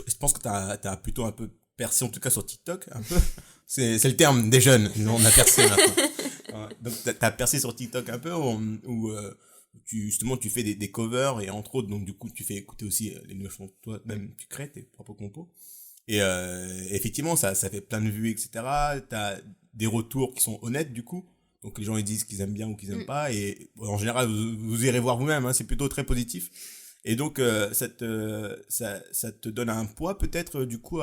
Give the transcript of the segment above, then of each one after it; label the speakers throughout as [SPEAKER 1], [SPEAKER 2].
[SPEAKER 1] je pense que t'as plutôt un peu percé, en tout cas sur TikTok, un peu. C'est le terme des jeunes, on a percé maintenant. Donc t'as percé sur TikTok un peu, où justement tu fais des covers, et entre autres, donc du coup tu fais écouter aussi les nouvelles chansons, toi-même tu crées tes propres compos. Et effectivement, ça fait plein de vues, etc. T'as des retours qui sont honnêtes, du coup. Donc les gens ils disent qu'ils aiment bien ou qu'ils aiment pas. Et en général, vous irez voir vous-même, hein, c'est plutôt très positif. Et donc, ça te donne un poids peut-être, du coup,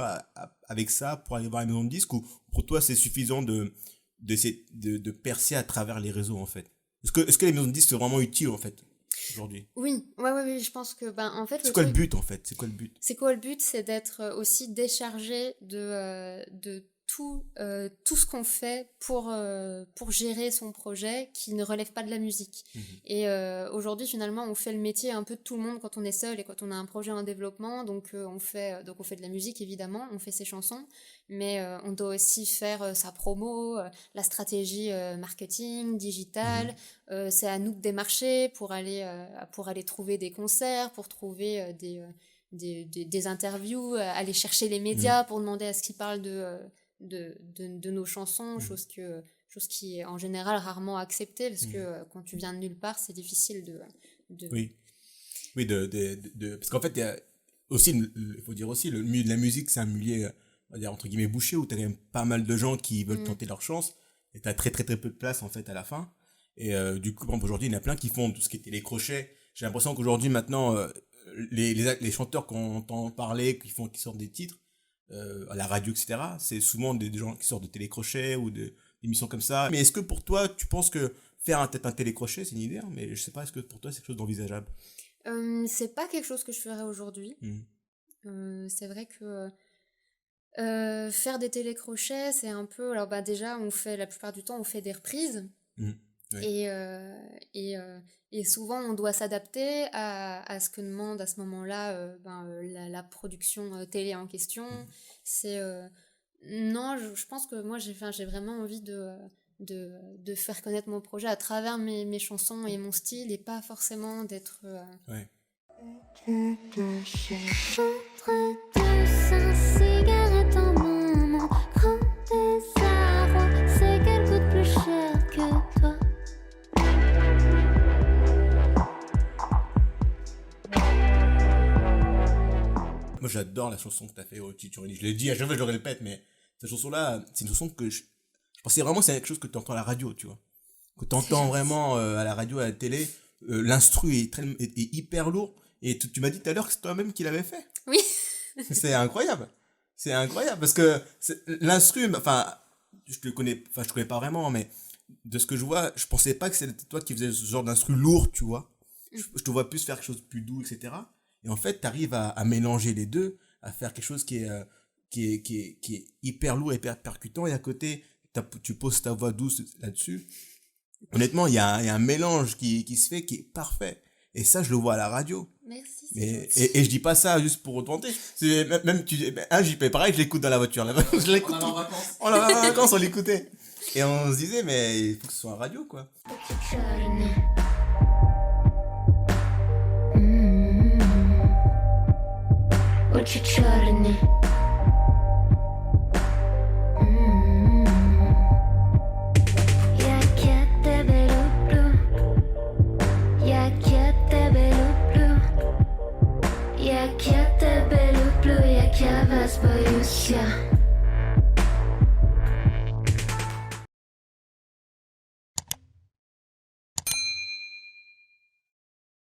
[SPEAKER 1] avec ça, pour aller voir les maisons de disques, ou pour toi, c'est suffisant de percer à travers les réseaux, en fait. Est-ce que les maisons de disques sont vraiment utiles, en fait, aujourd'hui?
[SPEAKER 2] Oui, je pense que, en fait,
[SPEAKER 1] C'est quoi le but, en fait? C'est quoi le but?
[SPEAKER 2] C'est quoi le but? C'est d'être aussi déchargé de tout ce qu'on fait pour gérer son projet qui ne relève pas de la musique. Et aujourd'hui, finalement, on fait le métier un peu de tout le monde quand on est seul et quand on a un projet en développement. Donc on fait de la musique, évidemment, on fait ses chansons, mais on doit aussi faire sa promo, la stratégie marketing, digitale. C'est à nous de démarcher pour aller trouver des concerts, pour trouver des interviews, aller chercher les médias pour demander à ce qu'ils parlent de nos chansons, chose qui est en général rarement acceptée, parce que quand tu viens de nulle part, c'est difficile de...
[SPEAKER 1] Oui, parce qu'en fait, il y a aussi, il faut dire aussi, le milieu de la musique, c'est un milieu, on va dire, entre guillemets, bouché, où t'as quand même pas mal de gens qui veulent tenter leur chance, et t'as très très très peu de place, en fait, à la fin. Et du coup, par exemple, aujourd'hui, il y en a plein qui font tout ce qui était les crochets. J'ai l'impression qu'aujourd'hui, maintenant, les chanteurs qu'on entend parler, qui sortent des titres, à la radio, etc., c'est souvent des gens qui sortent de télécrochets ou d'émissions comme ça. Mais est-ce que pour toi, tu penses que faire peut-être un télécrochet, c'est une idée, hein, mais je sais pas, est-ce que pour toi, c'est quelque chose d'envisageable?
[SPEAKER 2] C'est pas quelque chose que je ferais aujourd'hui. C'est vrai que faire des télécrochets, c'est un peu... Alors déjà, la plupart du temps, on fait des reprises. Ouais. Et souvent, on doit s'adapter à ce que demande à ce moment-là la production télé en question. Non, je pense que moi, j'ai vraiment envie de faire connaître mon projet à travers mes chansons et mon style, et pas forcément d'être...
[SPEAKER 1] Ouais.
[SPEAKER 3] Cigarette en main, grand désarroi, c'est qu'elle coûte plus cher que toi.
[SPEAKER 1] Moi, j'adore la chanson que t'as fait au Tchitchorini. Je l'ai dit, à chaque fois je le répète, mais cette chanson-là, c'est une chanson que je pensais vraiment, c'est quelque chose que tu entends à la radio, tu vois. Que tu entends vraiment à la radio, à la télé. L'instru est hyper lourd. Et tu m'as dit tout à l'heure que c'est toi-même qui l'avais fait.
[SPEAKER 2] Oui.
[SPEAKER 1] C'est incroyable. C'est incroyable parce que l'instru, enfin, je te connais pas vraiment, mais de ce que je vois, je pensais pas que c'était toi qui faisais ce genre d'instru lourd, tu vois. Je te vois plus faire quelque chose de plus doux, etc. Et en fait, t'arrives à mélanger les deux, à faire quelque chose qui est hyper lourd, hyper percutant, et à côté, tu poses ta voix douce là-dessus. Honnêtement, il y a un mélange qui se fait, qui est parfait. Et ça, je le vois à la radio.
[SPEAKER 2] Merci.
[SPEAKER 1] Et je dis pas ça juste pour tenter. C'est même JP, pareil, je l'écoute dans la voiture. Je l'écoute. On en vacances, on l'écoutait. Et on se disait, mais il faut que ce soit en radio, quoi.
[SPEAKER 3] Yeah.